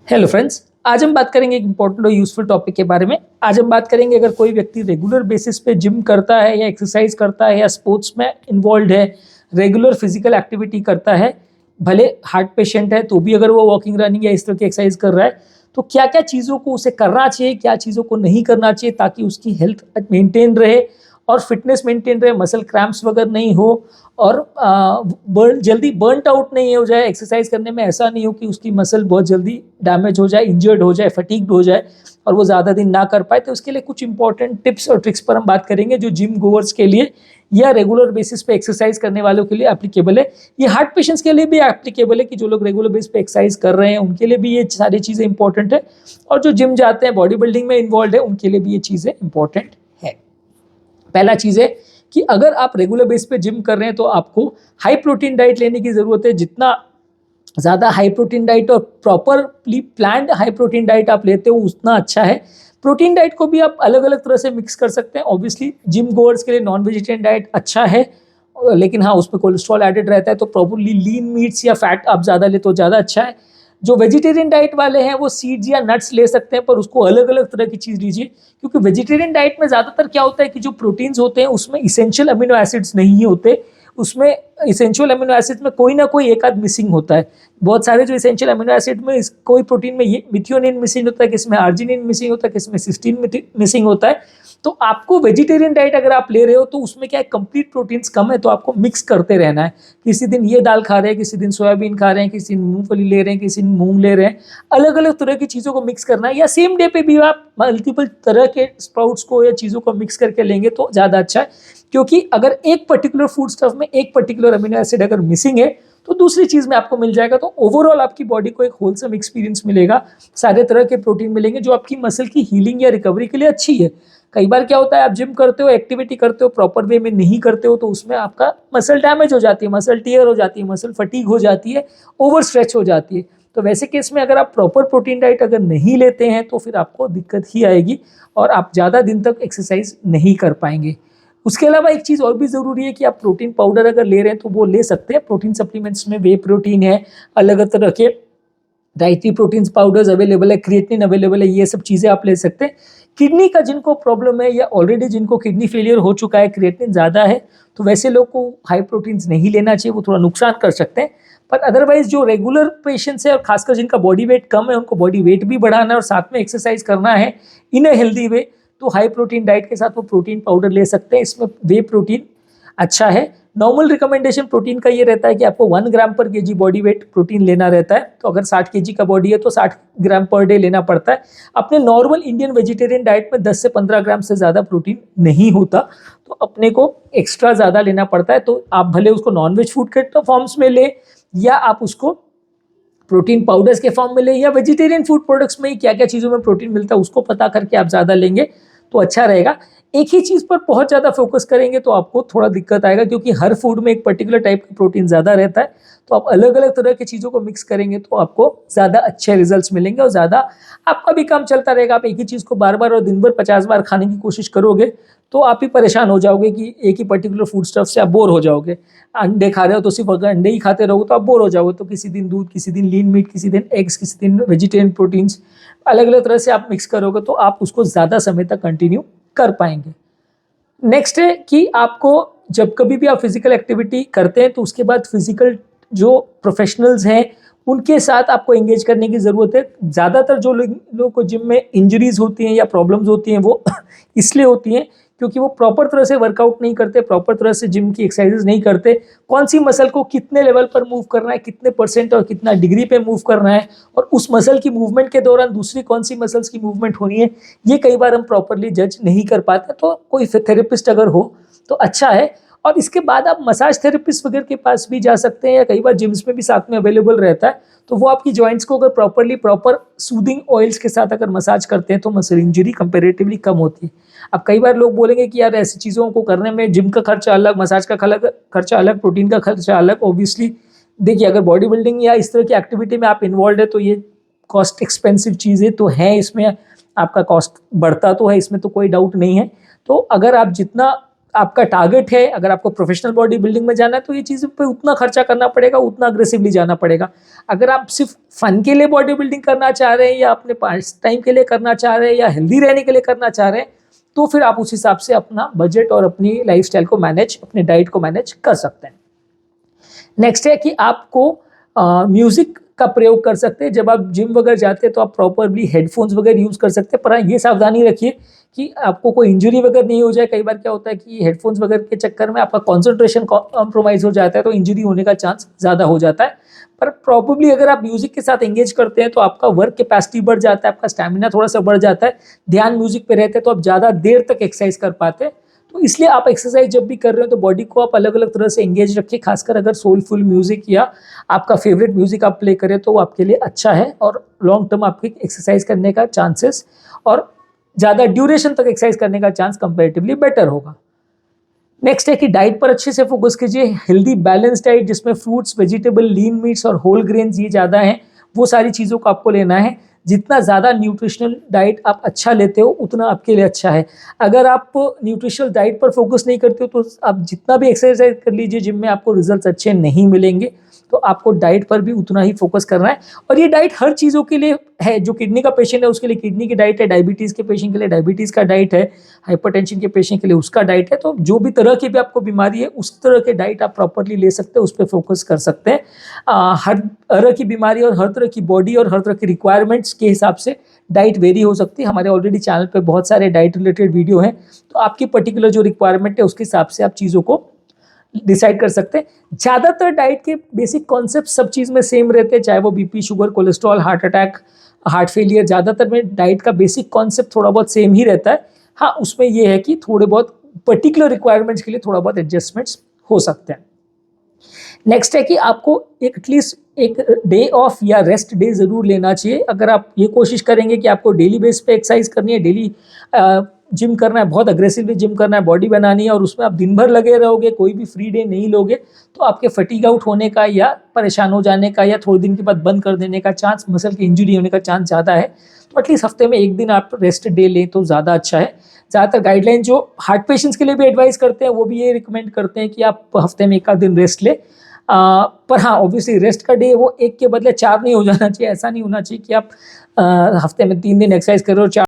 Hello friends, आज हम बात करेंगे एक इंपॉर्टेंट और यूजफुल टॉपिक के बारे में। आज हम बात करेंगे अगर कोई व्यक्ति रेगुलर बेसिस पे जिम करता है या एक्सरसाइज करता है या स्पोर्ट्स में इन्वॉल्व है, रेगुलर फिजिकल एक्टिविटी करता है, भले हार्ट पेशेंट है तो भी अगर वो वॉकिंग रनिंग या इस तरह की एक्सरसाइज कर रहा है तो क्या क्या चीज़ों को उसे करना चाहिए, क्या चीज़ों को नहीं करना चाहिए ताकि उसकी हेल्थ मेंटेन रहे और फिटनेस मेंटेन रहे, मसल क्रैम्प्स वगैरह नहीं हो और जल्दी बर्नट आउट नहीं हो जाए। एक्सरसाइज करने में ऐसा नहीं हो कि उसकी मसल बहुत जल्दी डैमेज हो जाए, इंजर्ड हो जाए, फटीग्ड हो जाए और वो ज़्यादा दिन ना कर पाए। तो उसके लिए कुछ इंपॉर्टेंट टिप्स और ट्रिक्स पर हम बात करेंगे जो जिम गोअर्स के लिए या रेगुलर बेसिस पे एक्सरसाइज करने वालों के लिए एप्लीकेबल है। ये हार्ट पेशेंट्स के लिए भी एप्लीकेबल है कि जो लोग रेगुलर बेस पे एक्सरसाइज कर रहे हैं उनके लिए भी ये सारी चीज़ें इंपॉर्टेंट है, और जो जिम जाते हैं, बॉडी बिल्डिंग में इन्वॉल्व है, उनके लिए भी ये चीज़ें इंपॉर्टेंट है। पहला चीज़ है कि अगर आप रेगुलर बेस पे जिम कर रहे हैं तो आपको हाई प्रोटीन डाइट लेने की ज़रूरत है। जितना ज़्यादा हाई प्रोटीन डाइट और properly planned high protein diet आप लेते हो उतना अच्छा है। प्रोटीन डाइट को भी आप अलग अलग तरह से मिक्स कर सकते हैं। ऑब्वियसली जिम गोअर्स के लिए नॉन वेजिटेरियन डाइट अच्छा है, लेकिन हाँ उसमें कोलेस्ट्रॉल एडेड रहता है, तो प्रॉपरली लीन मीट्स या फैट आप ज़्यादा ले तो ज़्यादा अच्छा है। जो वेजिटेरियन डाइट वाले हैं वो सीड्स या नट्स ले सकते हैं, पर उसको अलग अलग तरह की चीज़ लीजिए, क्योंकि वेजिटेरियन डाइट में ज़्यादातर क्या होता है कि जो प्रोटीन्स होते हैं उसमें इसेंशियल अमीनो एसिड्स नहीं होते। उसमें इसेंशियल अमीनो एसिड में कोई ना कोई एक आध मिसिंग होता है। बहुत सारे जो इसेंशियल अमीनो एसिड में कोई प्रोटीन में ये मिथियोनिन मिसिंग होता है, किसी में आर्जिनिन मिसिंग होता है, किसी में सिस्टीन मिसिंग होता है। तो आपको वेजिटेरियन डाइट अगर आप ले रहे हो तो उसमें क्या है, कंप्लीट प्रोटीन्स कम है, तो आपको मिक्स करते रहना है। किसी दिन ये दाल खा रहे हैं, किसी दिन सोयाबीन खा रहे हैं, किसी दिन मूंगफली ले रहे हैं, किसी दिन मूंग ले रहे हैं, अलग अलग तरह की चीज़ों को मिक्स करना है। या सेम डे पे भी आप मल्टीपल तरह के स्प्राउट्स को या चीज़ों को मिक्स करके लेंगे तो ज़्यादा अच्छा है, क्योंकि अगर एक पर्टिकुलर फूड स्टफ में एक पर्टिकुलर अमीनो एसिड अगर मिसिंग है तो दूसरी चीज़ में आपको मिल जाएगा, तो ओवरऑल आपकी बॉडी को एक होलसम एक्सपीरियंस मिलेगा। सारे तरह के प्रोटीन मिलेंगे जो आपकी मसल की हीलिंग या रिकवरी के लिए अच्छी है। कई बार क्या होता है, आप जिम करते हो, एक्टिविटी करते हो, प्रॉपर वे में नहीं करते हो तो उसमें आपका मसल डैमेज हो जाती है, मसल टीयर हो जाती है, मसल फटीग हो जाती है, ओवर स्ट्रेच हो जाती है। तो वैसे केस में अगर आप प्रॉपर प्रोटीन डाइट अगर नहीं लेते हैं तो फिर आपको दिक्कत ही आएगी और आप ज़्यादा दिन तक एक्सरसाइज नहीं कर पाएंगे। उसके अलावा एक चीज़ और भी ज़रूरी है कि आप प्रोटीन पाउडर अगर ले रहे हैं तो वो ले सकते हैं। प्रोटीन सप्लीमेंट्स में वे प्रोटीन है, अलग अलग तरह के डाइटरी प्रोटीन पाउडर्स अवेलेबल है, क्रिएटिनिन अवेलेबल है, ये सब चीज़ें आप ले सकते हैं। किडनी का जिनको प्रॉब्लम है या ऑलरेडी जिनको किडनी फेलियर हो चुका है, क्रिएटिनिन ज़्यादा है, तो वैसे लोग को हाई प्रोटीन्स नहीं लेना चाहिए, वो थोड़ा नुकसान कर सकते हैं। पर अदरवाइज जो रेगुलर पेशेंट्स है और खासकर जिनका बॉडी वेट कम है, उनको बॉडी वेट भी बढ़ाना है और साथ में एक्सरसाइज करना है इन अ हेल्दी वे, तो हाई प्रोटीन डाइट के साथ वो प्रोटीन पाउडर ले सकते हैं। इसमें वे प्रोटीन अच्छा है। नॉर्मल रिकमेंडेशन प्रोटीन का ये रहता है कि आपको 1 ग्राम पर केजी बॉडी वेट प्रोटीन लेना रहता है। तो अगर 60 केजी का बॉडी है तो 60 ग्राम पर डे लेना पड़ता है। अपने नॉर्मल इंडियन वेजिटेरियन डाइट में 10 से 15 ग्राम से ज़्यादा प्रोटीन नहीं होता, तो अपने को एक्स्ट्रा ज़्यादा लेना पड़ता है। तो आप भले उसको नॉनवेज फूड के फॉर्म्स में ले या आप उसको प्रोटीन पाउडर्स के फॉर्म में ले या वेजिटेरियन फूड प्रोडक्ट्स में क्या क्या चीज़ों में प्रोटीन मिलता है उसको पता करके आप ज़्यादा लेंगे तो अच्छा रहेगा। एक ही चीज़ पर बहुत ज़्यादा फोकस करेंगे तो आपको थोड़ा दिक्कत आएगा, क्योंकि हर फूड में एक पर्टिकुलर टाइप का प्रोटीन ज़्यादा रहता है। तो आप अलग अलग तरह की चीज़ों को मिक्स करेंगे तो आपको ज़्यादा अच्छे रिजल्ट्स मिलेंगे और ज़्यादा आपका भी काम चलता रहेगा। आप एक ही चीज़ को बार बार और दिन भर 50 बार खाने की कोशिश करोगे तो आप ही परेशान हो जाओगे कि एक ही पर्टिकुलर फूड स्टफ से आप बोर हो जाओगे। अंडे खा रहे हो तो सिर्फ अगर अंडे ही खाते रहोगे तो आप बोर हो जाओगे। तो किसी दिन दूध, किसी दिन लीन मीट, किसी दिन एग्स, किसी दिन वेजिटेरियन प्रोटीन्स, अलग अलग तरह से आप मिक्स करोगे तो आप उसको ज़्यादा समय तक कंटिन्यू कर पाएंगे। नेक्स्ट है कि आपको जब कभी भी आप फिजिकल एक्टिविटी करते हैं तो उसके बाद फिजिकल जो प्रोफेशनल्स हैं उनके साथ आपको एंगेज करने की ज़रूरत है। ज़्यादातर जो लोगों को जिम में इंजरीज होती हैं या प्रॉब्लम्स होती हैं वो इसलिए होती हैं क्योंकि वो प्रॉपर तरह से वर्कआउट नहीं करते, प्रॉपर तरह से जिम की एक्सरसाइजेज नहीं करते। कौन सी मसल को कितने लेवल पर मूव करना है, कितने परसेंट और कितना डिग्री पे मूव करना है, और उस मसल की मूवमेंट के दौरान दूसरी कौन सी मसल्स की मूवमेंट होनी है, ये कई बार हम प्रॉपरली जज नहीं कर पाते। तो कोई थेरेपिस्ट अगर हो तो अच्छा है। और इसके बाद आप मसाज थेरेपिस्ट वगैरह के पास भी जा सकते हैं, या कई बार जिम्स में भी साथ में अवेलेबल रहता है। तो वो आपकी जॉइंट्स को अगर प्रॉपर सूदिंग ऑयल्स के साथ अगर मसाज करते हैं तो मसल इंजरी कंपेरेटिवली कम होती है। अब कई बार लोग बोलेंगे कि यार ऐसी चीज़ों को करने में जिम का खर्चा अलग, मसाज का खर्चा अलग, प्रोटीन का खर्चा अलग। ऑब्वियसली देखिए, अगर बॉडी बिल्डिंग या इस तरह की एक्टिविटी में आप इन्वॉल्व है तो ये कॉस्ट एक्सपेंसिव चीज़ें तो हैं, इसमें आपका कॉस्ट बढ़ता तो है, इसमें तो कोई डाउट नहीं है। तो अगर आप जितना आपका टारगेट है, अगर आपको प्रोफेशनल बॉडी बिल्डिंग में जाना है तो ये चीज़ों पे उतना खर्चा करना पड़ेगा, उतना अग्रेसिवली जाना पड़ेगा। अगर आप सिर्फ फन के लिए बॉडी बिल्डिंग करना चाह रहे हैं या अपने पास टाइम के लिए करना चाह रहे हैं या हेल्दी रहने के लिए करना चाह रहे हैं, तो फिर आप उस हिसाब से अपना बजट और अपनी लाइफस्टाइल को मैनेज, अपने डाइट को मैनेज कर सकते हैं। नेक्स्ट है कि आपको म्यूजिक का प्रयोग कर सकते हैं। जब आप जिम वगैरह जाते हैं तो आप प्रॉपरली हेडफोन्स वगैरह यूज़ कर सकते हैं, पर हाँ ये सावधानी रखिए कि आपको कोई इंजरी वगैरह नहीं हो जाए। कई बार क्या होता है कि हेडफोन्स वगैरह के चक्कर में आपका कॉन्सेंट्रेशन कॉम्प्रोमाइज़ हो जाता है, तो इंजरी होने का चांस ज़्यादा हो जाता है। पर प्रॉपरली अगर आप म्यूजिक के साथ एंगेज करते हैं तो आपका वर्क कैपेसिटी बढ़ जाता है, आपका स्टैमिना थोड़ा सा बढ़ जाता है, ध्यान म्यूजिक पे रहते हैं तो आप ज़्यादा देर तक एक्सरसाइज कर पाते हैं। तो इसलिए आप एक्सरसाइज जब भी कर रहे हो तो बॉडी को आप अलग अलग तरह से एंगेज रखिए, खासकर अगर सोलफुल म्यूजिक या आपका फेवरेट म्यूजिक आप प्ले करें तो वो आपके लिए अच्छा है और लॉन्ग टर्म आपकी एक्सरसाइज करने का चांसेस और ज़्यादा ड्यूरेशन तक एक्सरसाइज करने का चांस कंपैरेटिवली बेटर होगा। नेक्स्ट है कि डाइट पर अच्छे से फोकस कीजिए। हेल्दी बैलेंस डाइट जिसमें फ्रूट्स, वेजिटेबल, लीन मीट्स और होल ग्रेन्स ये ज़्यादा हैं, वो सारी चीज़ों को आपको लेना है। जितना ज़्यादा न्यूट्रिशनल डाइट आप अच्छा लेते हो उतना आपके लिए अच्छा है। अगर आप न्यूट्रिशनल डाइट पर फोकस नहीं करते हो तो आप जितना भी एक्सरसाइज कर लीजिए जिम में आपको रिजल्ट्स अच्छे नहीं मिलेंगे। तो आपको डाइट पर भी उतना ही फोकस करना है। और ये डाइट हर चीज़ों के लिए है। जो किडनी का पेशेंट है उसके लिए किडनी की डाइट है, डायबिटीज़ के पेशेंट के लिए डायबिटीज़ का डाइट है, हाइपरटेंशन के पेशेंट के लिए उसका डाइट है। तो जो भी तरह की भी आपको बीमारी है उस तरह के डाइट आप प्रॉपरली ले सकते हैं, उस पर फोकस कर सकते हैं। हर तरह की बीमारी और हर तरह की बॉडी और हर तरह की रिक्वायरमेंट्स के हिसाब से डाइट वेरी हो सकती है। हमारे ऑलरेडी चैनल पे बहुत सारे डाइट रिलेटेड वीडियो हैं, तो आपकी पर्टिकुलर जो रिक्वायरमेंट है उसके हिसाब से आप चीज़ों को डिसाइड कर सकते हैं। ज़्यादातर डाइट के बेसिक कॉन्सेप्ट सब चीज़ में सेम रहते हैं, चाहे वो BP, sugar, cholesterol, heart attack, heart failure, ज़्यादातर में डाइट का बेसिक कॉन्सेप्ट थोड़ा बहुत सेम ही रहता है। हाँ, उसमें ये है कि थोड़े बहुत पर्टिकुलर रिक्वायरमेंट्स के लिए थोड़ा बहुत एडजस्टमेंट्स हो सकते हैं। नेक्स्ट है कि आपको एटलीस्ट एक डे ऑफ या रेस्ट डे ज़रूर लेना चाहिए। अगर आप ये कोशिश करेंगे कि आपको डेली बेस पे एक्सरसाइज करनी है, डेली जिम करना है, बहुत अग्रेसिवली जिम करना है, बॉडी बनानी है और उसमें आप दिन भर लगे रहोगे, कोई भी फ्री डे नहीं लोगे, तो आपके फटीग आउट होने का या परेशान हो जाने का या थोड़े दिन के बाद बंद कर देने का चांस, मसल की इंजरी होने का चांस ज़्यादा है। तो एटलीस्ट हफ्ते में एक दिन आप रेस्ट डे लें तो ज़्यादा अच्छा है। ज़्यादातर गाइडलाइन जो हार्ट पेशेंट्स के लिए भी एडवाइस करते हैं वो भी ये रिकमेंड करते हैं कि आप हफ्ते में एक आध दिन रेस्ट लें। पर हाँ, ऑब्वियसली रेस्ट का डे वो एक के बदले 4 नहीं हो जाना चाहिए। ऐसा नहीं होना चाहिए कि आप हफ्ते में 3 दिन एक्सरसाइज करो और 4